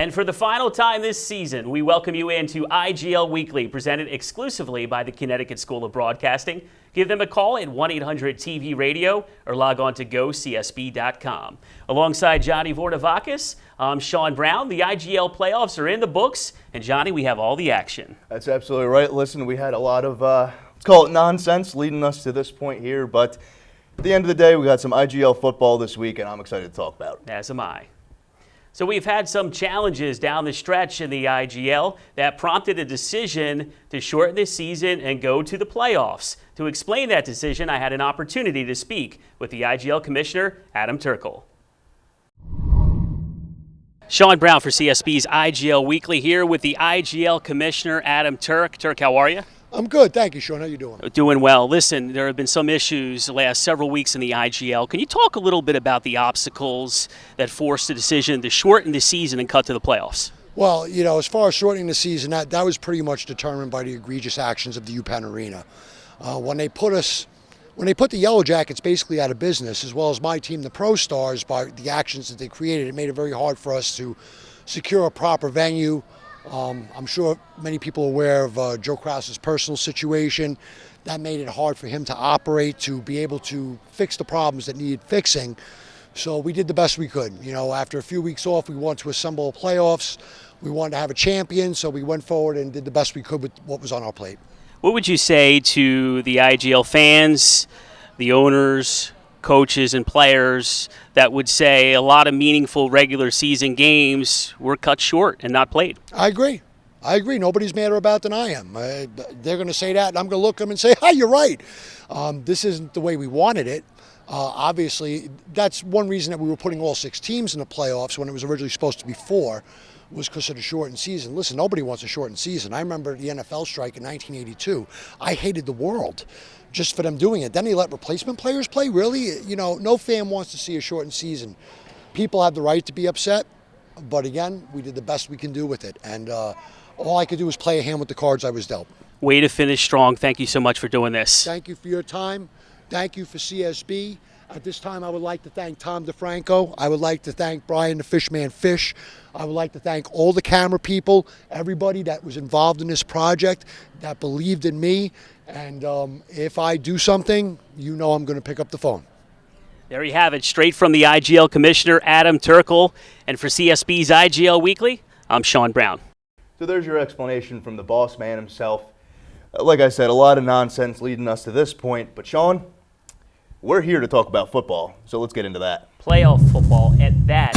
And for the final time this season, we welcome you into IGL Weekly, presented exclusively by the Connecticut School of Broadcasting. Give them a call at 1-800-TV-RADIO or log on to GoCSB.com. Alongside Johnny Vornavakis, I'm Sean Brown. The IGL playoffs are in the books, and Johnny, we have all the action. That's absolutely right. Listen, we had a lot of, let's call it nonsense, leading us to this point here, but at the end of the day, we got some IGL football this week, and I'm excited to talk about it. As am I. So we've had some challenges down the stretch in the IGL that prompted a decision to shorten the season and go to the playoffs. To explain that decision, I had an opportunity to speak with the IGL Commissioner, Adam Turkel. Sean Brown for CSB's IGL Weekly here with the IGL Commissioner, Adam Turk. Turk, how are you? I'm good. Thank you, Sean. How you doing? Doing well. Listen, there have been some issues the last several weeks in the IGL. Can you talk a little bit about the obstacles that forced the decision to shorten the season and cut to the playoffs? Well, you know, as far as shortening the season, that was pretty much determined by the egregious actions of the UPenn Arena. When they put the Yellow Jackets basically out of business, as well as my team, the Pro Stars, by the actions that they created, it made it very hard for us to secure a proper venue. I'm sure many people are aware of Joe Krause's personal situation. That made it hard for him to operate, to be able to fix the problems that needed fixing. So we did the best we could. You know, after a few weeks off, we wanted to assemble playoffs. We wanted to have a champion, so we went forward and did the best we could with what was on our plate. What would you say to the IGL fans, the owners, coaches and players that would say a lot of meaningful regular season games were cut short and not played? I agree. Nobody's madder about than I am. They're going to say that, and I'm going to look at them and say, "Hi, you're right. This isn't the way we wanted it." Obviously, that's one reason that we were putting all 6 teams in the playoffs when it was originally supposed to be 4, was because of the shortened season. Listen, nobody wants a shortened season. I remember the NFL strike in 1982. I hated the world just for them doing it. Then they let replacement players play? Really? You know, no fan wants to see a shortened season. People have the right to be upset, but again, we did the best we can do with it. And all I could do was play a hand with the cards I was dealt. Way to finish strong. Thank you so much for doing this. Thank you for your time. Thank you for CSB. At this time, I would like to thank Tom DeFranco. I would like to thank Brian the Fishman Fish. I would like to thank all the camera people, everybody that was involved in this project, that believed in me. And if I do something, you know I'm going to pick up the phone. There you have it, straight from the IGL Commissioner, Adam Turkel. And for CSB's IGL Weekly, I'm Sean Brown. So there's your explanation from the boss man himself. Like I said, a lot of nonsense leading us to this point. But Sean, we're here to talk about football, so let's get into that. Playoff football at that.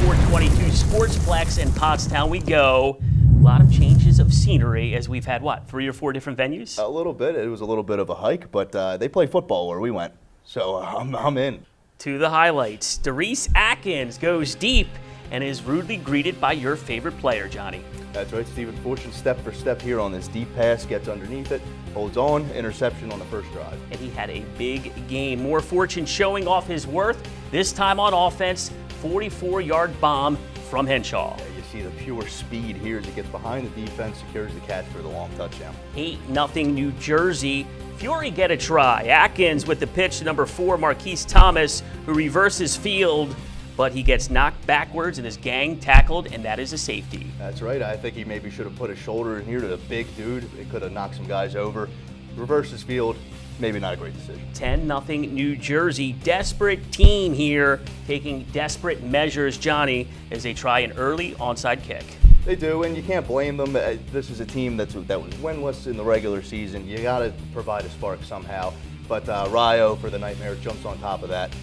422 SportsPlex in Pottstown we go. A lot of changes of scenery as we've had, 3 or 4 different venues? A little bit. It was a little bit of a hike, but they play football where we went, so I'm in. To the highlights. Darius Atkins goes deep and is rudely greeted by your favorite player, Johnny. That's right, Stephen Fortune, step for step here on this deep pass, gets underneath it, holds on, interception on the first drive. And he had a big game. More Fortune showing off his worth, this time on offense, 44-yard bomb from Henshaw. Yeah, you see the pure speed here as he gets behind the defense, secures the catch for the long touchdown. 8-0 New Jersey. Fury get a try. Atkins with the pitch to number 4, Marquise Thomas, who reverses field, but he gets knocked backwards and is gang tackled, and that is a safety. That's right. I think he maybe should have put his shoulder in here to the big dude. It could have knocked some guys over. Reverses field, maybe not a great decision. 10-0 New Jersey. Desperate team here, taking desperate measures, Johnny, as they try an early onside kick. They do, and you can't blame them. This is a team that was winless in the regular season. You got to provide a spark somehow. But Ryo, for the Nightmare, jumps on top of that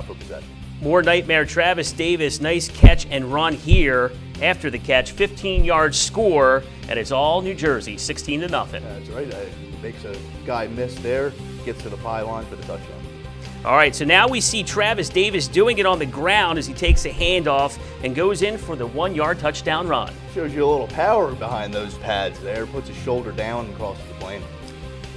for possession. More Nightmare. Travis Davis, nice catch and run here. After the catch, 15-yard score, and it's all New Jersey, 16-0. That's right. Makes a guy miss there, gets to the pylon for the touchdown. All right, so now we see Travis Davis doing it on the ground as he takes a handoff and goes in for the 1-yard touchdown run. Shows you a little power behind those pads there, puts his shoulder down and crosses the plane.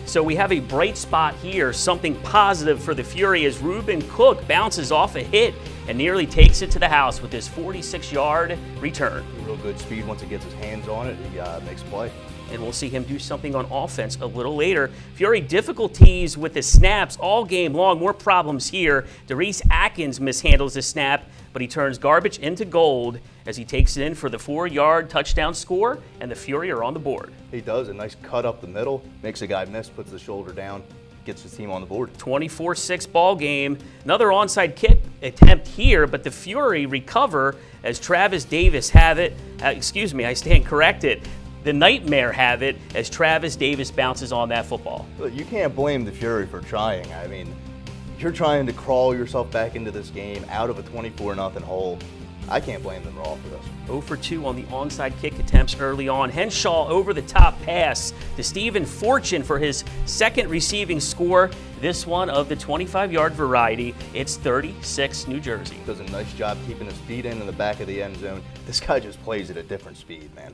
So we have a bright spot here, something positive for the Fury as Ruben Cook bounces off a hit and nearly takes it to the house with his 46-yard return. Real good speed once he gets his hands on it, he makes a play. and we'll see him do something on offense a little later. Fury difficulties with the snaps all game long. More problems here. Darius Atkins mishandles the snap, but he turns garbage into gold as he takes it in for the 4-yard touchdown score, and the Fury are on the board. He does a nice cut up the middle, makes a guy miss, puts the shoulder down, gets his team on the board. 24-6 ball game. Another onside kick attempt here, but the Fury recover as Travis Davis have it. I stand corrected. The Nightmare have it as Travis Davis bounces on that football. Look, you can't blame the Fury for trying. I mean, you're trying to crawl yourself back into this game out of a 24-0 hole. I can't blame them at all for this. 0 for 2 on the onside kick attempts early on. Henshaw over the top pass to Stephen Fortune for his second receiving score. This one of the 25-yard variety. It's 36 New Jersey. Does a nice job keeping his feet in the back of the end zone. This guy just plays at a different speed, man.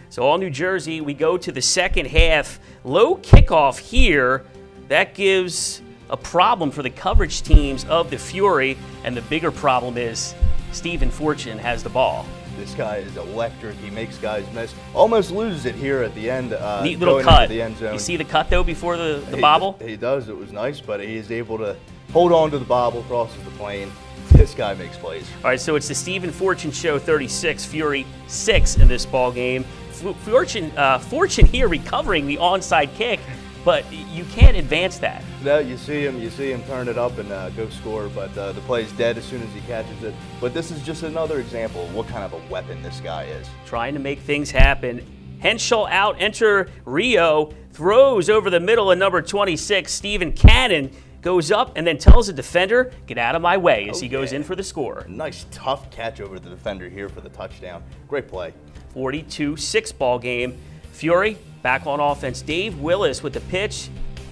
So all New Jersey, we go to the second half. Low kickoff here. That gives a problem for the coverage teams of the Fury, and the bigger problem is Stephen Fortune has the ball. This guy is electric. He makes guys miss. Almost loses it here at the end. Neat little cut. Into the end zone. You see the cut, though, before the bobble? He does. It was nice, but he is able to hold on to the bobble, crosses the plane. This guy makes plays. All right, so it's the Stephen Fortune show, 36, Fury 6 in this ball game. Fortune here recovering the onside kick, but you can't advance that. No, you see him turn it up and go score, but the play's dead as soon as he catches it. But this is just another example of what kind of a weapon this guy is. Trying to make things happen. Henshaw out, enter Rio, throws over the middle of number 26, Stephen Cannon, goes up and then tells the defender, get out of my way, as he goes in for the score. A nice tough catch over the defender here for the touchdown. Great play. 42-6 ball game. Fury back on offense. Dave Willis with the pitch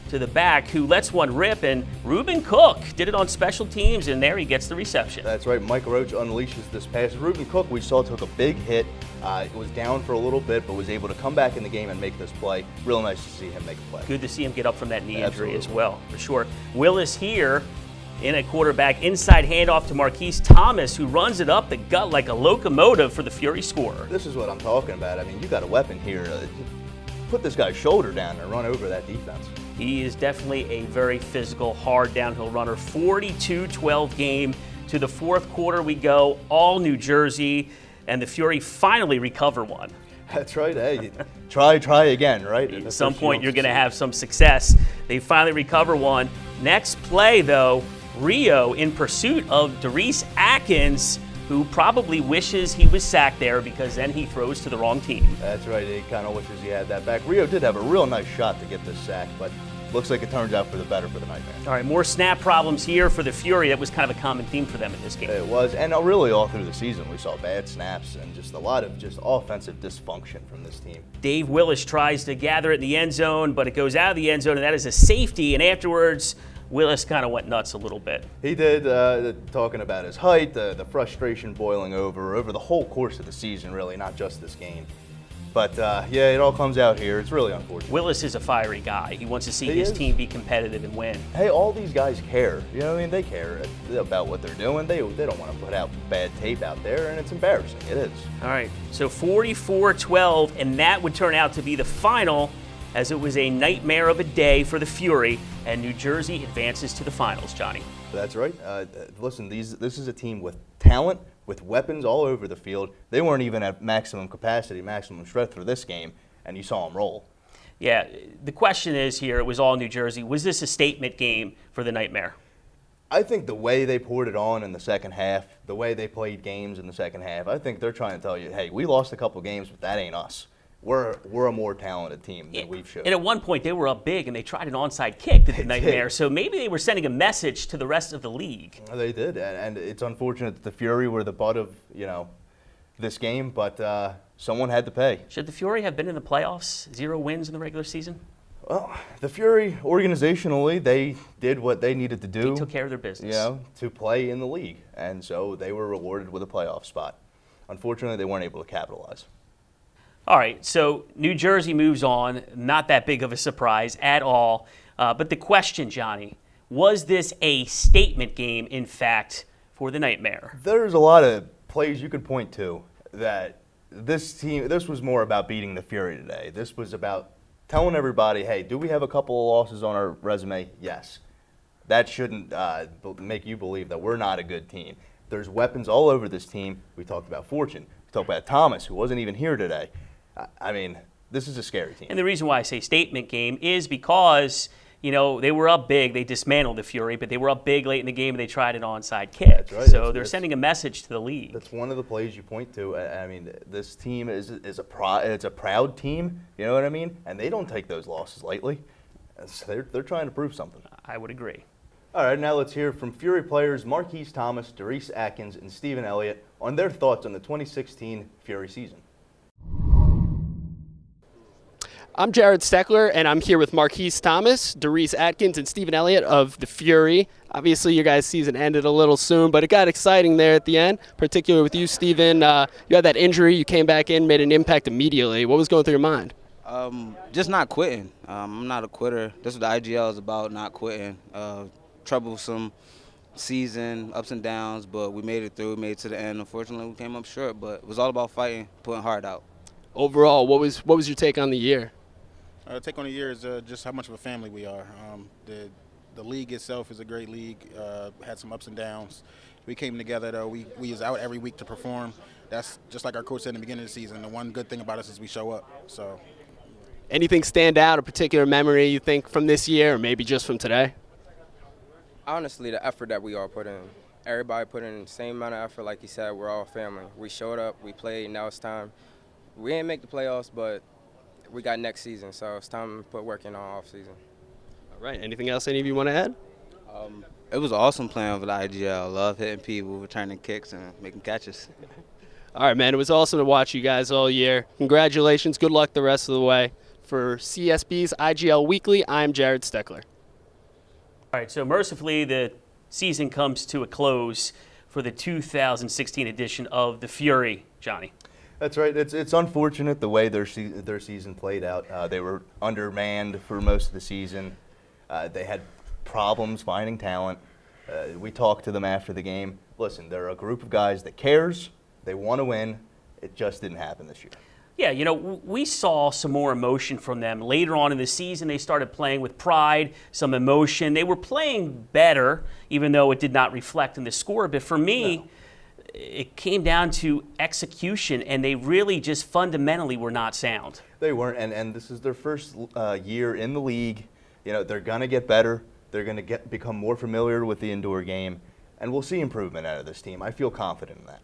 to the back, who lets one rip, and Reuben Cook did it on special teams, and there he gets the reception. That's right. Mike Roach unleashes this pass. Reuben Cook, we saw, took a big hit. Was down for a little bit, but was able to come back in the game and make this play. Real nice to see him make a play. Good to see him get up from that knee injury as well, for sure. Willis here in a quarterback inside handoff to Marquise Thomas, who runs it up the gut like a locomotive for the Fury scorer. This is what I'm talking about. I mean, you got a weapon here. Put this guy's shoulder down and run over that defense. He is definitely a very physical, hard downhill runner. 42-12 game. To the fourth quarter we go, all New Jersey, and the Fury finally recover one. That's right. Hey, try again, right? At some point you're going to have some success. They finally recover one. Next play, though, Rio in pursuit of Darius Atkins, who probably wishes he was sacked there because then he throws to the wrong team. That's right. He kind of wishes he had that back. Rio did have a real nice shot to get this sack, but looks like it turns out for the better for the Nightmare. All right, more snap problems here for the Fury. That was kind of a common theme for them in this game. It was, and really all through the season we saw bad snaps and just a lot of just offensive dysfunction from this team. Dave Willis tries to gather it in the end zone, but it goes out of the end zone, and that is a safety, and afterwards Willis kind of went nuts a little bit. He did, talking about his height, the frustration boiling over the whole course of the season, really, not just this game. But, yeah, it all comes out here. It's really unfortunate. Willis is a fiery guy. He wants to see his team be competitive and win. Hey, all these guys care. You know what I mean? They care about what they're doing. They don't want to put out bad tape out there, and it's embarrassing. It is. All right, so 44-12, and that would turn out to be the final, as it was a nightmare of a day for the Fury, and New Jersey advances to the finals, Johnny. That's right. Listen, this is a team with talent, with weapons all over the field. They weren't even at maximum capacity, maximum strength for this game, and you saw them roll. Yeah, the question is here, it was all New Jersey. Was this a statement game for the Nightmare? I think the way they poured it on in the second half, the way they played games in the second half, I think they're trying to tell you, hey, we lost a couple games, but that ain't us. We're a more talented team than we've shown. And at one point, they were up big, and they tried an onside kick to the Nightmare. So maybe they were sending a message to the rest of the league. They did, and it's unfortunate that the Fury were the butt of this game, but someone had to pay. Should the Fury have been in the playoffs? 0 wins in the regular season? Well, the Fury, organizationally, they did what they needed to do. They took care of their business. To play in the league, and so they were rewarded with a playoff spot. Unfortunately, they weren't able to capitalize. All right, so New Jersey moves on. Not that big of a surprise at all. But the question, Johnny, was this a statement game, in fact, for the Nightmare? There's a lot of plays you could point to that this was more about beating the Fury today. This was about telling everybody, hey, do we have a couple of losses on our resume? Yes. That shouldn't make you believe that we're not a good team. There's weapons all over this team. We talked about Fortune. We talked about Thomas, who wasn't even here today. I mean, this is a scary team. And the reason why I say statement game is because, you know, they were up big. They dismantled the Fury, but they were up big late in the game, and they tried an onside kick. That's right. So they're sending a message to the league. That's one of the plays you point to. I mean, this team is a proud team. You know what I mean? And they don't take those losses lightly. So they're trying to prove something. I would agree. All right, now let's hear from Fury players Marquise Thomas, Doris Atkins, and Stephen Elliott on their thoughts on the 2016 Fury season. I'm Jared Steckler, and I'm here with Marquise Thomas, Doris Atkins, and Stephen Elliott of the Fury. Obviously, your guys' season ended a little soon, but it got exciting there at the end, particularly with you, Stephen. You had that injury. You came back in, made an impact immediately. What was going through your mind? Just not quitting. I'm not a quitter. That's what the IGL is about, not quitting. Troublesome season, ups and downs, but we made it through, made it to the end. Unfortunately, we came up short, but it was all about fighting, putting hard out. Overall, what was your take on the year? Take on the year is just how much of a family we are. The league itself is a great league. Had some ups and downs. We came together though. We is out every week to perform. That's just like our coach said in the beginning of the season. The one good thing about us is we show up. So, anything stand out, a particular memory you think from this year, or maybe just from today? Honestly, the effort that we all put in. Everybody put in the same amount of effort. Like he said, we're all family. We showed up, we played, now it's time. We didn't make the playoffs, but we got next season, so it's time to put work in on off season. All right. Anything else any of you want to add? It was awesome playing with the IGL. Love hitting people, returning kicks, and making catches. All right, man. It was awesome to watch you guys all year. Congratulations. Good luck the rest of the way. For CSB's IGL Weekly, I'm Jared Steckler. All right, so mercifully, the season comes to a close for the 2016 edition of the Fury. Johnny. That's right. It's unfortunate the way their season played out. They were undermanned for most of the season. They had problems finding talent. We talked to them after the game. Listen, they're a group of guys that cares. They want to win. It just didn't happen this year. Yeah, you know, we saw some more emotion from them. Later on in the season, they started playing with pride, some emotion. They were playing better, even though it did not reflect in the score. But for me, it came down to execution, and they really just fundamentally were not sound. They weren't, and this is their first year in the league. You know, they're going to get better. They're going to become more familiar with the indoor game, and we'll see improvement out of this team. I feel confident in that.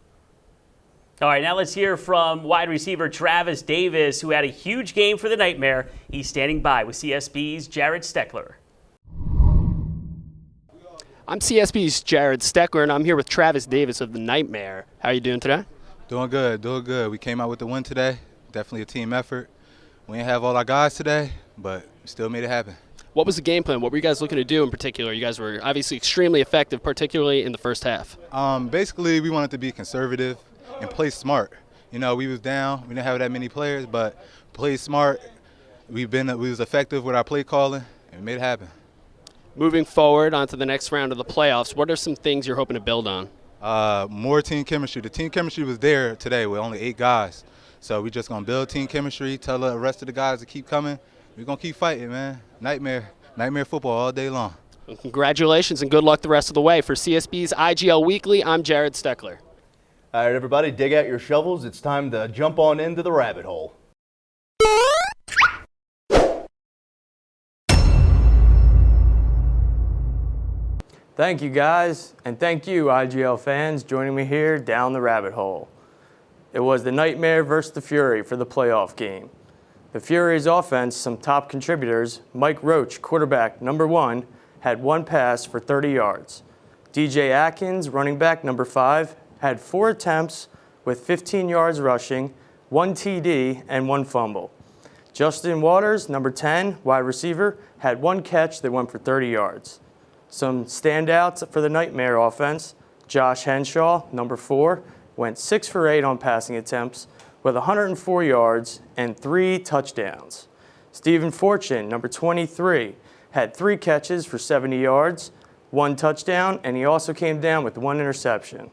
All right, now let's hear from wide receiver Travis Davis, who had a huge game for the Nightmare. He's standing by with CSB's Jared Steckler. I'm CSB's Jared Steckler, and I'm here with Travis Davis of the Nightmare. How are you doing today? Doing good, doing good. We came out with the win today. Definitely a team effort. We didn't have all our guys today, but we still made it happen. What was the game plan? What were you guys looking to do in particular? You guys were obviously extremely effective, particularly in the first half. Basically, we wanted to be conservative and play smart. You know, we was down. We didn't have that many players, but played smart. We was effective with our play calling, and we made it happen. Moving forward onto the next round of the playoffs, what are some things you're hoping to build on? More team chemistry. The team chemistry was there today with only 8 guys. So we're just going to build team chemistry, tell the rest of the guys to keep coming. We're going to keep fighting, man. Nightmare football all day long. Well, congratulations and good luck the rest of the way. For CSB's IGL Weekly, I'm Jared Steckler. All right, everybody, dig out your shovels. It's time to jump on into the rabbit hole. Thank you, guys, and thank you, IGL fans, joining me here down the rabbit hole. It was the Nightmare versus the Fury for the playoff game. The Fury's offense, some top contributors, Mike Roach, quarterback number 1, had 1 pass for 30 yards. DJ Atkins, running back number 5, had 4 attempts with 15 yards rushing, 1 TD, and 1 fumble. Justin Waters, number 10, wide receiver, had 1 catch that went for 30 yards. Some standouts for the Nightmare offense: Josh Henshaw, number 4, went 6 for 8 on passing attempts with 104 yards and 3 touchdowns. Stephen Fortune, number 23, had 3 catches for 70 yards, 1 touchdown, and he also came down with 1 interception.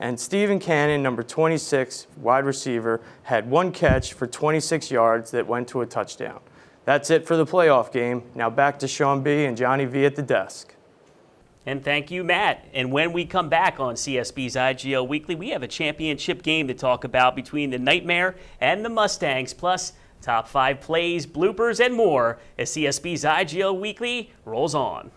And Steven Cannon, number 26, wide receiver, had 1 catch for 26 yards that went to a touchdown. That's it for the playoff game. Now back to Sean B. and Johnny V at the desk. And thank you, Matt. And when we come back on CSB's IGL Weekly, we have a championship game to talk about between the Nightmare and the Mustangs, plus top 5 plays, bloopers, and more as CSB's IGL Weekly rolls on.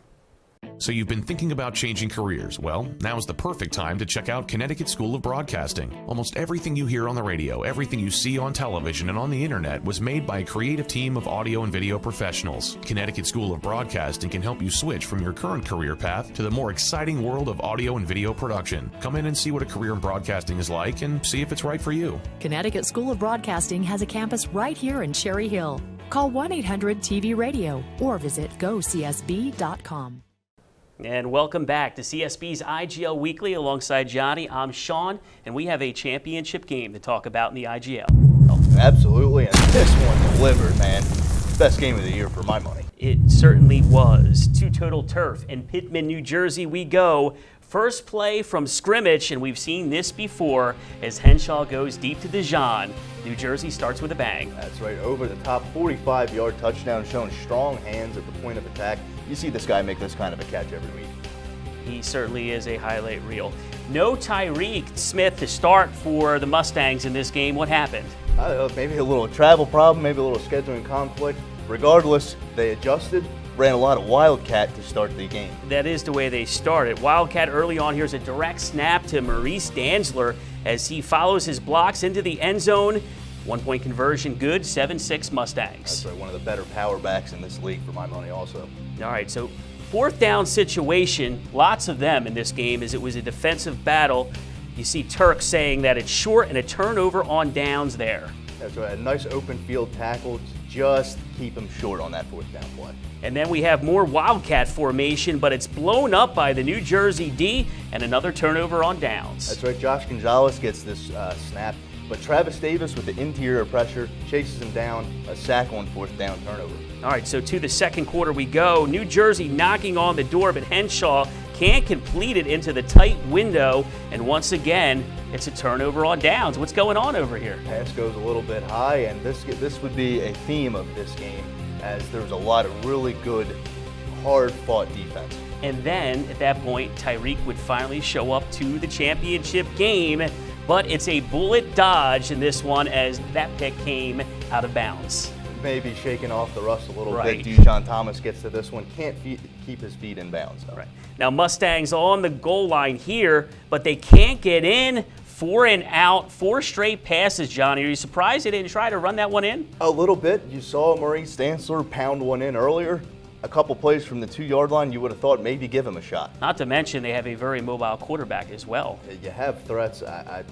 So you've been thinking about changing careers? Well, now's the perfect time to check out Connecticut School of Broadcasting. Almost everything you hear on the radio, everything you see on television and on the internet was made by a creative team of audio and video professionals. Connecticut School of Broadcasting can help you switch from your current career path to the more exciting world of audio and video production. Come in and see what a career in broadcasting is like and see if it's right for you. Connecticut School of Broadcasting has a campus right here in Cherry Hill. Call 1-800-TV-RADIO or visit gocsb.com. And welcome back to CSB's IGL Weekly alongside Johnny. I'm Sean, and we have a championship game to talk about in the IGL. Absolutely, and this one delivered, man. Best game of the year for my money. It certainly was. To Total Turf in Pitman, New Jersey we go. First play from scrimmage, and we've seen this before as Henshaw goes deep to DeJean. New Jersey starts with a bang. That's right, over the top, 45-yard touchdown, showing strong hands at the point of attack. You see this guy make this kind of a catch every week. He certainly is a highlight reel. No Tyreek Smith to start for the Mustangs in this game. What happened? I don't know, maybe a little travel problem, maybe a little scheduling conflict. Regardless, they adjusted, ran a lot of Wildcat to start the game. That is the way they started. Wildcat early on. Here's a direct snap to Maurice Danzler as he follows his blocks into the end zone. 1-point conversion good, 7-6 Mustangs. That's right, one of the better power backs in this league for my money also. All right, so 4th down situation, lots of them in this game as it was a defensive battle. You see Turk saying that it's short and a turnover on downs there. That's right, a nice open field tackle to just keep him short on that 4th down play. And then we have more Wildcat formation, but it's blown up by the New Jersey D and another turnover on downs. That's right, Josh Gonzalez gets this snap, but Travis Davis with the interior pressure chases him down, a sack on 4th down turnover. All right, so to the second quarter we go. New Jersey knocking on the door, but Henshaw can't complete it into the tight window. And once again, it's a turnover on downs. What's going on over here? Pass goes a little bit high, and this would be a theme of this game, as there's a lot of really good, hard-fought defense. And then, at that point, Tyreek would finally show up to the championship game, but it's a bullet dodge in this one as that pick came out of bounds. Maybe shaking off the rust a little Right. bit. Dijon Thomas gets to this one, can't keep his feet in bounds. Though. Right. Now, Mustangs on the goal line here, but they can't get in. 4 and out, 4 straight passes, Johnny. Are you surprised they didn't try to run that one in? A little bit. You saw Maurice Danzler pound one in earlier. A couple plays from the 2-yard line, you would have thought maybe give him a shot. Not to mention they have a very mobile quarterback as well. You have threats. I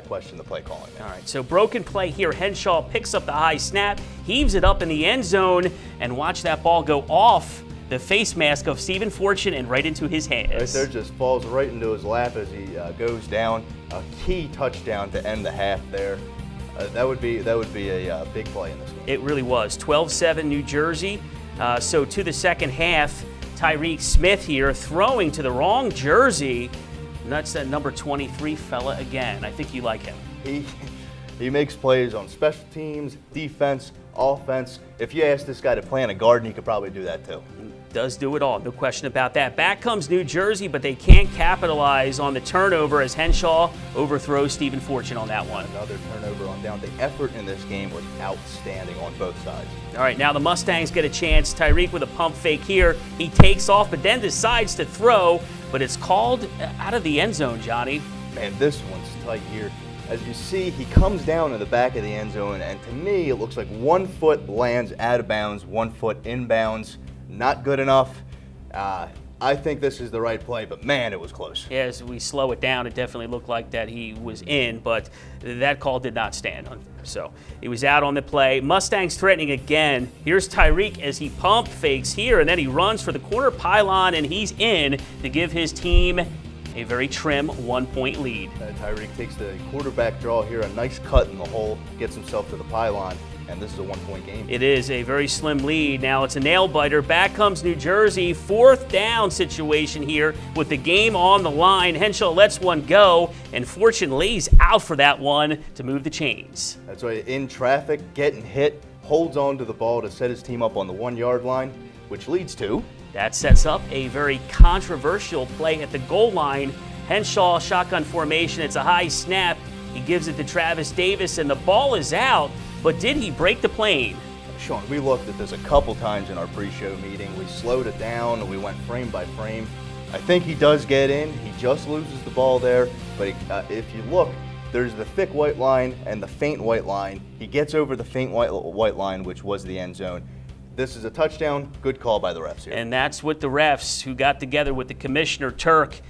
question the play calling. All right, so broken play here. Henshaw picks up the high snap, heaves it up in the end zone, and watch that ball go off the face mask of Stephen Fortune and right into his hands. Right there, just falls right into his lap as he goes down. A key touchdown to end the half there. That would be a big play in this game. It really was. 12-7 New Jersey. So to the second half, Tyreek Smith here throwing to the wrong jersey. And that's that number 23 fella again. I think you like him. He makes plays on special teams, defense, offense. If you ask this guy to plant a garden, he could probably do that too. Does do it all, no question about that. Back comes New Jersey, but they can't capitalize on the turnover as Henshaw overthrows Stephen Fortune on that one. Another turnover on down. The effort in this game was outstanding on both sides. All right, now the Mustangs get a chance. Tyreek with a pump fake here. He takes off, but then decides to throw, but it's called out of the end zone, Johnny. Man, this one's tight here. As you see, he comes down in the back of the end zone, and to me, it looks like 1 foot lands out of bounds, 1 foot inbounds. Not good enough. I think this is the right play, but man, it was close. Yeah, as we slow it down, it definitely looked like that he was in, but that call did not stand. So he was out on the play. Mustangs threatening again. Here's Tyreek as he pump fakes here, and then he runs for the corner pylon, and he's in to give his team a very trim 1-point lead. Tyreek takes the quarterback draw here, a nice cut in the hole, gets himself to the pylon. and this is a 1-point game. It is a very slim lead. Now it's a nail-biter. Back comes New Jersey. 4th down situation here with the game on the line. Henshaw lets one go, and fortunately he's out for that one to move the chains. That's right, in traffic, getting hit, holds on to the ball to set his team up on the 1-yard line, which leads to... That sets up a very controversial play at the goal line. Henshaw shotgun formation. It's a high snap. He gives it to Travis Davis, and the ball is out. But did he break the plane? Sean, we looked at this a couple times in our pre-show meeting. We slowed it down. We went frame by frame. I think he does get in. He just loses the ball there. But if you look, there's the thick white line and the faint white line. He gets over the faint white line, which was the end zone. This is a touchdown. Good call by the refs here. And that's what the refs who got together with the commissioner, Turk,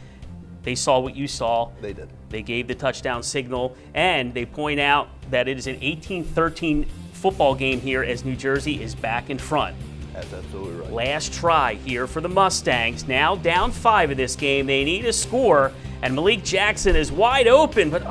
they saw what you saw. They did. They gave the touchdown signal, and they point out that it is an 18-13 football game here as New Jersey is back in front. That's absolutely right. Last try here for the Mustangs. Now down 5 of this game. They need a score, and Malik Jackson is wide open, but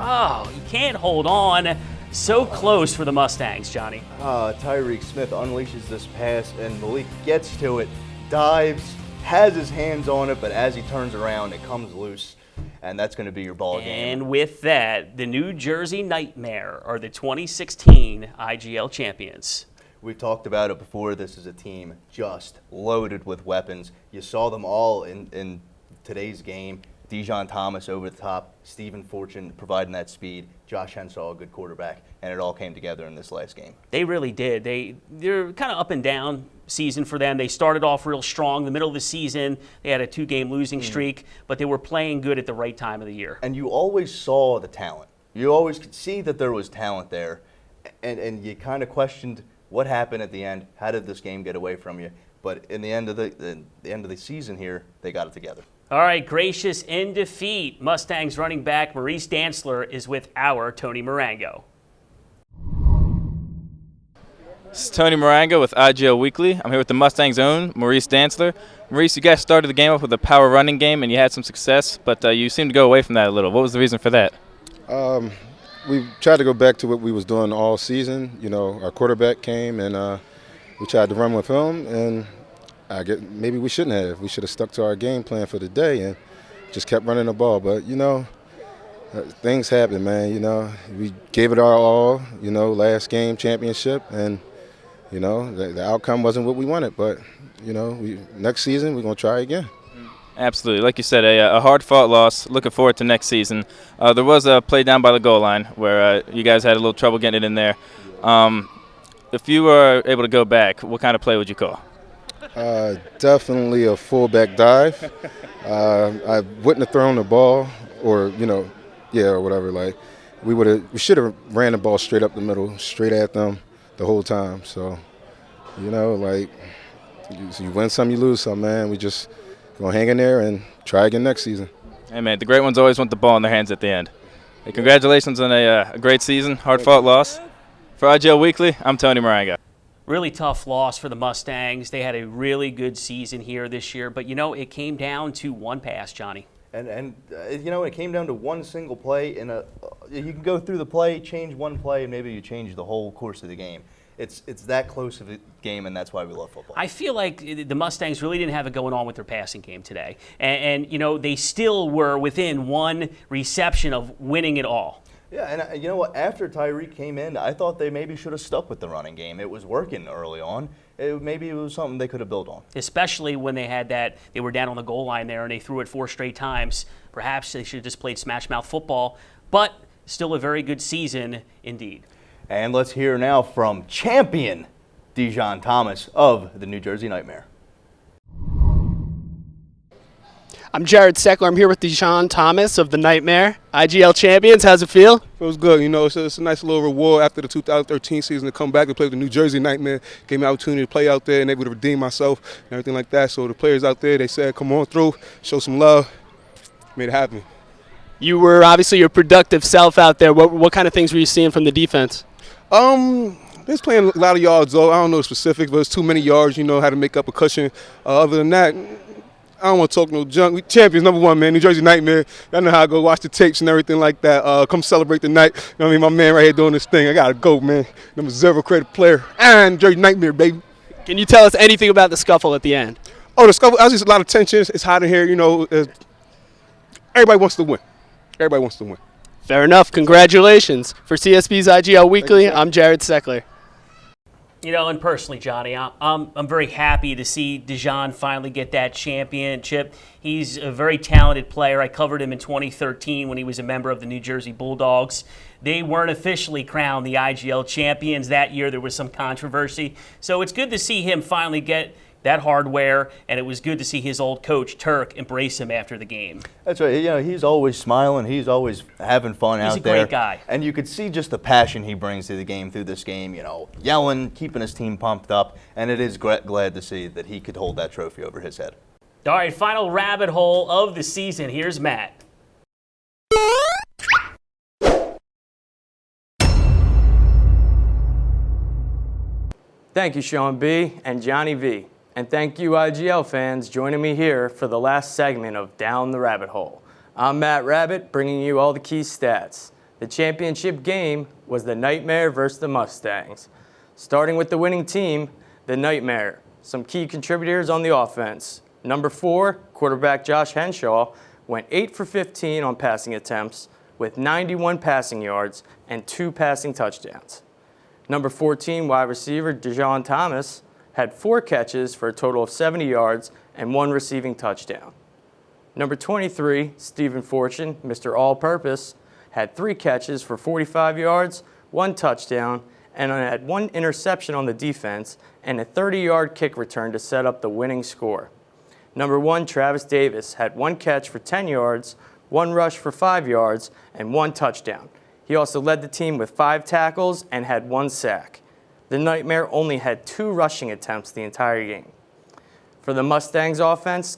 he can't hold on. So close for the Mustangs, Johnny. Tyreek Smith unleashes this pass, and Malik gets to it, dives, has his hands on it, but as he turns around, it comes loose, and that's going to be your ball game. And with that, the New Jersey Nightmare are the 2016 IGL champions. We've talked about it before. This is a team just loaded with weapons. You saw them all in today's game. Dijon Thomas over the top, Stephen Fortune providing that speed, Josh Henshaw, a good quarterback, and it all came together in this last game. They really did. They're kind of up and down season for them. They started off real strong. The middle of the season, they had a 2-game losing streak, but they were playing good at the right time of the year. And you always saw the talent. You always could see that there was talent there, and you kind of questioned what happened at the end. How did this game get away from you? But in the end of the season here, they got it together. All right, gracious in defeat. Mustangs running back Maurice Dantzler is with our Tony Marango. This is Tony Marango with IGL Weekly. I'm here with the Mustangs' own Maurice Dantzler. Maurice, you guys started the game off with a power running game and you had some success, but you seemed to go away from that a little. What was the reason for that? We tried to go back to what we was doing all season. You know, our quarterback came and we tried to run with him, and maybe we shouldn't have. We should have stuck to our game plan for the day and just kept running the ball. But, you know, things happen, man. You know, we gave it our all, you know, last game, championship, and, you know, the outcome wasn't what we wanted. But, you know, next season we're going to try again. Absolutely. Like you said, a hard-fought loss. Looking forward to next season. There was a play down by the goal line where you guys had a little trouble getting it in there. If you were able to go back, what kind of play would you call? Definitely a fullback dive. I wouldn't have thrown the ball, or or whatever. Like we should have ran the ball straight up the middle, straight at them the whole time. So, like you win some, you lose some, man. We just gonna hang in there and try again next season. Hey man, the great ones always want the ball in their hands at the end. Hey, congratulations on a great season, hard-fought loss. For IGL Weekly, I'm Tony Marango. Really tough loss for the Mustangs. They had a really good season here this year, but it came down to one pass, Johnny. And it came down to one single play. You can go through the play, change one play, and maybe you change the whole course of the game. It's that close of a game, and that's why we love football. I feel like the Mustangs really didn't have it going on with their passing game today. And they still were within one reception of winning it all. Yeah, and you know what? After Tyreek came in, I thought they maybe should have stuck with the running game. It was working early on. Maybe it was something they could have built on. Especially when they were down on the goal line there and they threw it 4 straight times. Perhaps they should have just played smash mouth football, but still a very good season indeed. And let's hear now from champion Dijon Thomas of the New Jersey Nightmare. I'm Jared Steckler. I'm here with Dijon Thomas of the Nightmare. IGL champions, how's it feel? Feels good. It's a nice little reward after the 2013 season to come back and play with the New Jersey Nightmare. Gave me an opportunity to play out there and able to redeem myself and everything like that. So the players out there, they said, come on through, show some love. Made it happen. You were obviously your productive self out there. What kind of things were you seeing from the defense? They was playing a lot of yards, though. I don't know the specifics, but it's too many yards, how to make up a cushion. Other than that, I don't want to talk no junk. We champions, #1, man. New Jersey Nightmare. Y'all know how I go. Watch the tapes and everything like that. Come celebrate the night. You know what I mean? My man right here doing this thing. I got to go, man. #0 creative player. And Jersey Nightmare, baby. Can you tell us anything about the scuffle at the end? Oh, the scuffle. There's just a lot of tension. It's hot in here. You know, everybody wants to win. Everybody wants to win. Fair enough. Congratulations. For CSB's IGL Weekly, I'm Jared Steckler. You know, and personally, Johnny, I'm very happy to see Dijon finally get that championship. He's a very talented player. I covered him in 2013 when he was a member of the New Jersey Bulldogs. They weren't officially crowned the IGL champions that year. There was some controversy. So it's good to see him finally get that hardware, and it was good to see his old coach, Turk, embrace him after the game. That's right. You know, he's always smiling. He's always having fun out there. He's a great guy. And you could see just the passion he brings to the game through this game, you know, yelling, keeping his team pumped up, and it is glad to see that he could hold that trophy over his head. All right, final rabbit hole of the season. Here's Matt. Thank you, Sean B. and Johnny V. And thank you, IGL fans, joining me here for the last segment of Down the Rabbit Hole. I'm Matt Rabbit, bringing you all the key stats. The championship game was the Nightmare versus the Mustangs. Starting with the winning team, the Nightmare. Some key contributors on the offense. #4, quarterback Josh Henshaw, went 8 for 15 on passing attempts with 91 passing yards and 2 passing touchdowns. #14, wide receiver Dijon Thomas, had 4 catches for a total of 70 yards and 1 receiving touchdown. #23, Stephen Fortune, Mr. All-Purpose, had 3 catches for 45 yards, 1 touchdown, and had 1 interception on the defense and a 30-yard kick return to set up the winning score. #1, Travis Davis, had 1 catch for 10 yards, 1 rush for 5 yards, and 1 touchdown. He also led the team with 5 tackles and had 1 sack. The Nightmare only had 2 rushing attempts the entire game. For the Mustangs offense,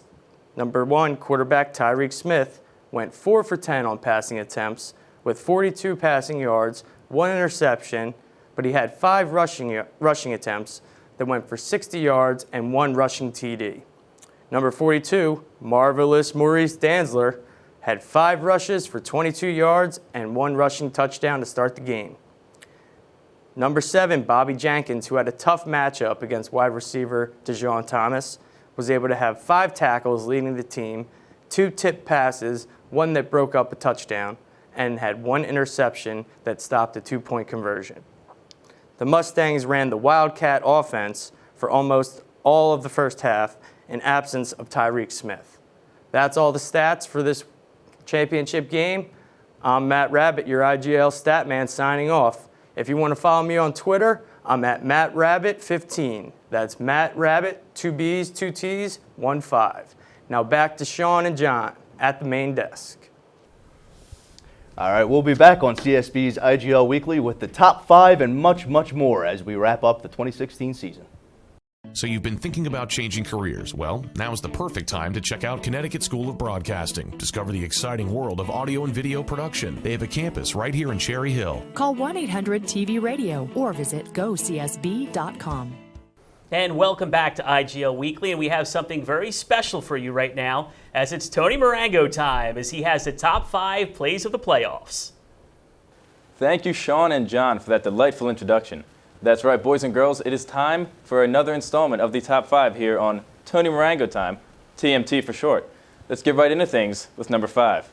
#1, quarterback Tyreek Smith went 4 for 10 on passing attempts with 42 passing yards, 1 interception, but he had 5 rushing attempts that went for 60 yards and 1 rushing TD. #42, Marvelous Maurice Danzler, had 5 rushes for 22 yards and 1 rushing touchdown to start the game. #7, Bobby Jenkins, who had a tough matchup against wide receiver Dijon Thomas, was able to have 5 tackles leading the team, 2 tipped passes, 1 that broke up a touchdown, and had 1 interception that stopped a 2-point conversion. The Mustangs ran the Wildcat offense for almost all of the first half in absence of Tyreek Smith. That's all the stats for this championship game. I'm Matt Rabbit, your IGL stat man, signing off. If you want to follow me on Twitter, I'm at MattRabbit15. That's Matt Rabbit, 2 B's, 2 T's, 1 5. Now back to Sean and John at the main desk. All right, we'll be back on CSB's IGL Weekly with the top 5 and much, much more as we wrap up the 2016 season. So you've been thinking about changing careers? Well, now's the perfect time to check out Connecticut School of Broadcasting. Discover the exciting world of audio and video production. They have a campus right here in Cherry Hill. Call 1-800-TV-RADIO or visit GoCSB.com. And welcome back to IGL Weekly, and we have something very special for you right now, as it's Tony Marengo time, as he has the top 5 plays of the playoffs. Thank you, Sean and John, for that delightful introduction. That's right, boys and girls, it is time for another installment of the Top 5 here on Tony Marengo Time, TMT for short. Let's get right into things with number 5.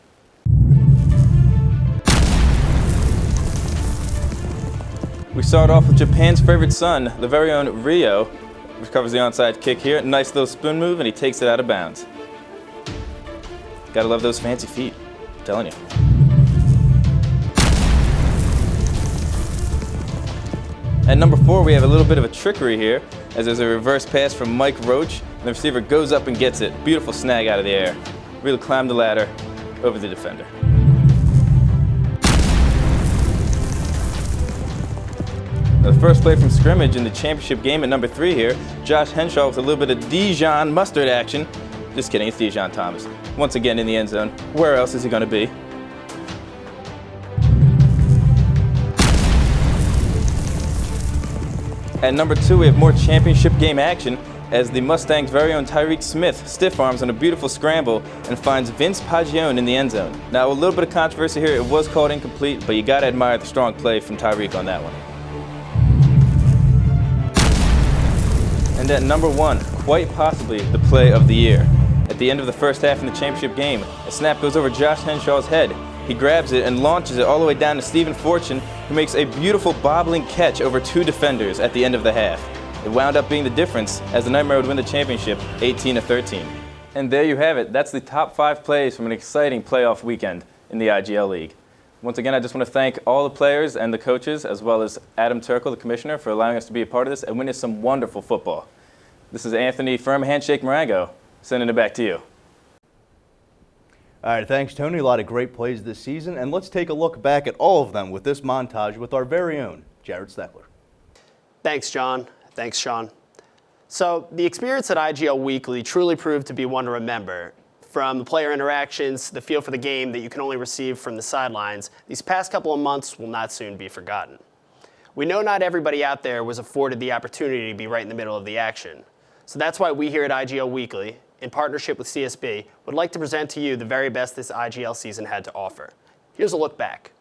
We start off with Japan's favorite son, the very own Ryo, recovers the onside kick here. Nice little spoon move, and he takes it out of bounds. Gotta love those fancy feet, I'm telling you. At number 4, we have a little bit of a trickery here, as there's a reverse pass from Mike Roach, and the receiver goes up and gets it. Beautiful snag out of the air. Really climbed the ladder over the defender. Now the first play from scrimmage in the championship game at number 3 here, Josh Henshaw with a little bit of Dijon mustard action. Just kidding, it's Dijon Thomas. Once again in the end zone. Where else is he going to be? At number 2, we have more championship game action as the Mustangs' very own Tyreek Smith stiff arms on a beautiful scramble and finds Vince Pagione in the end zone. Now, a little bit of controversy here. It was called incomplete, but you got to admire the strong play from Tyreek on that one. And at number 1, quite possibly the play of the year. At the end of the first half in the championship game, a snap goes over Josh Henshaw's head. He grabs it and launches it all the way down to Stephen Fortune, who makes a beautiful bobbling catch over 2 defenders at the end of the half. It wound up being the difference as the Nightmare would win the championship 18-13. And there you have it. That's the top 5 plays from an exciting playoff weekend in the IGL League. Once again, I just want to thank all the players and the coaches, as well as Adam Turkle, the commissioner, for allowing us to be a part of this and witness some wonderful football. This is Anthony Firm Handshake Marango, sending it back to you. All right, thanks, Tony. A lot of great plays this season, and let's take a look back at all of them with this montage with our very own Jared Steckler. Thanks, John. Thanks, Sean. So the experience at IGL Weekly truly proved to be one to remember. From the player interactions, the feel for the game that you can only receive from the sidelines, these past couple of months will not soon be forgotten. We know not everybody out there was afforded the opportunity to be right in the middle of the action. So that's why we here at IGL Weekly, in partnership with CSB, would like to present to you the very best this IGL season had to offer. Here's a look back.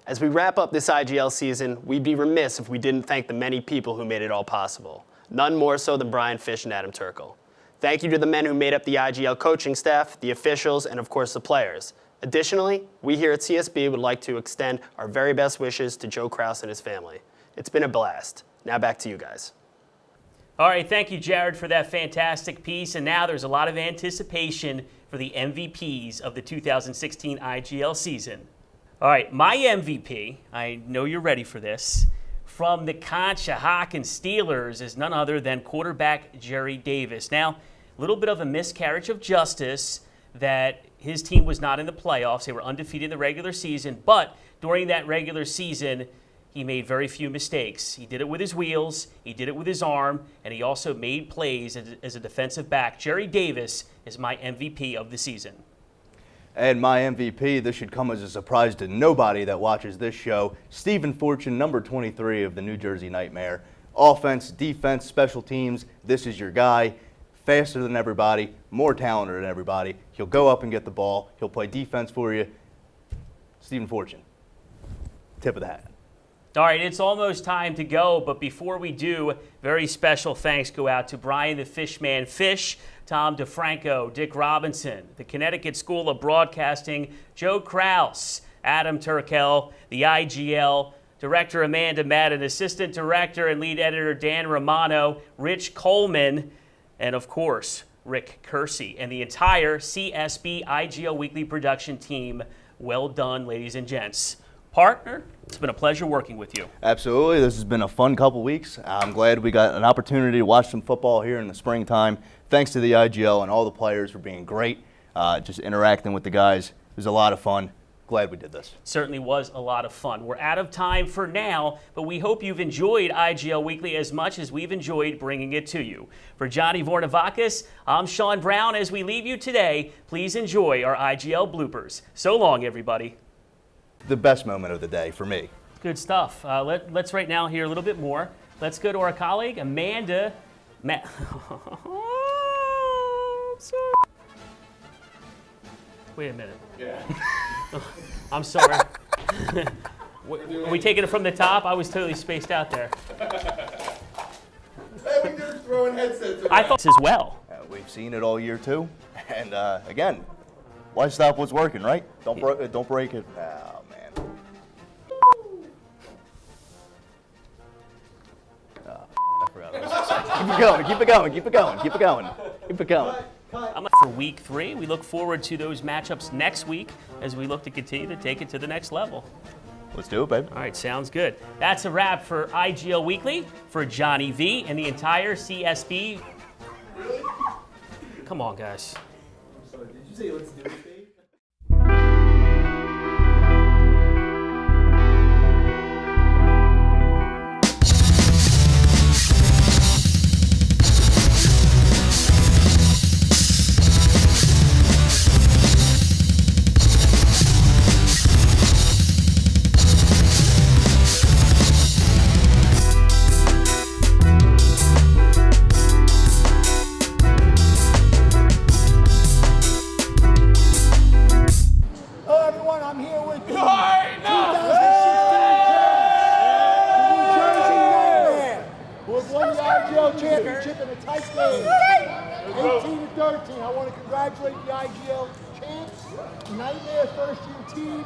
As we wrap up this IGL season, we'd be remiss if we didn't thank the many people who made it all possible. None more so than Brian Fish and Adam Turkle. Thank you to the men who made up the IGL coaching staff, the officials, and of course the players. Additionally, we here at CSB would like to extend our very best wishes to Joe Kraus and his family. It's been a blast. Now back to you guys. All right, thank you, Jared, for that fantastic piece. And now there's a lot of anticipation for the MVPs of the 2016 IGL season. All right, my MVP, I know you're ready for this, from the Conshohocken Steelers is none other than quarterback Jerry Davis. Now, a little bit of a miscarriage of justice that his team was not in the playoffs. They were undefeated in the regular season, but during that regular season, he made very few mistakes. He did it with his wheels, he did it with his arm, and he also made plays as a defensive back. Jerry Davis is my MVP of the season. And my MVP, this should come as a surprise to nobody that watches this show, Stephen Fortune, number 23 of the New Jersey Nightmare. Offense, defense, special teams, this is your guy. Faster than everybody, more talented than everybody. He'll go up and get the ball. He'll play defense for you. Stephen Fortune, tip of the hat. All right, it's almost time to go, but before we do, very special thanks go out to Brian the Fishman Fish, Tom DeFranco, Dick Robinson, the Connecticut School of Broadcasting, Joe Kraus, Adam Turkle, the IGL, Director Amanda Madden, Assistant Director and Lead Editor Dan Romano, Rich Coleman, and of course, Rick Kersey, and the entire CSB IGL Weekly production team. Well done, ladies and gents. Partner, it's been a pleasure working with you. Absolutely. This has been a fun couple weeks. I'm glad we got an opportunity to watch some football here in the springtime. Thanks to the IGL and all the players for being great, just interacting with the guys. It was a lot of fun. Glad we did this. Certainly was a lot of fun. We're out of time for now, but we hope you've enjoyed IGL Weekly as much as we've enjoyed bringing it to you. For Johnny Vornavakis, I'm Sean Brown. As we leave you today, please enjoy our IGL bloopers. So long, everybody. The best moment of the day for me. Good stuff. Let's right now hear a little bit more. Let's go to our colleague, Amanda. Wait a minute. Yeah. I'm sorry. Are we taking it from the top? I was totally spaced out there. Hey, we just throwing headsets around. I thought this as well. We've seen it all year too, and again, why stop what's working, right? Don't break it. Oh man. Oh, I forgot. Keep it going. Keep it going. Keep it going. Keep it going. Keep it going. For week 3, we look forward to those matchups next week as we look to continue to take it to the next level. Let's do it, babe. All right, sounds good. That's a wrap for IGL Weekly. For Johnny V and the entire CSB. Really? Come on, guys. I'm sorry, did you say let's do it, babe? Championship in a tight game. 18-13. I want to congratulate the IGL champs, Nightmare first-year team.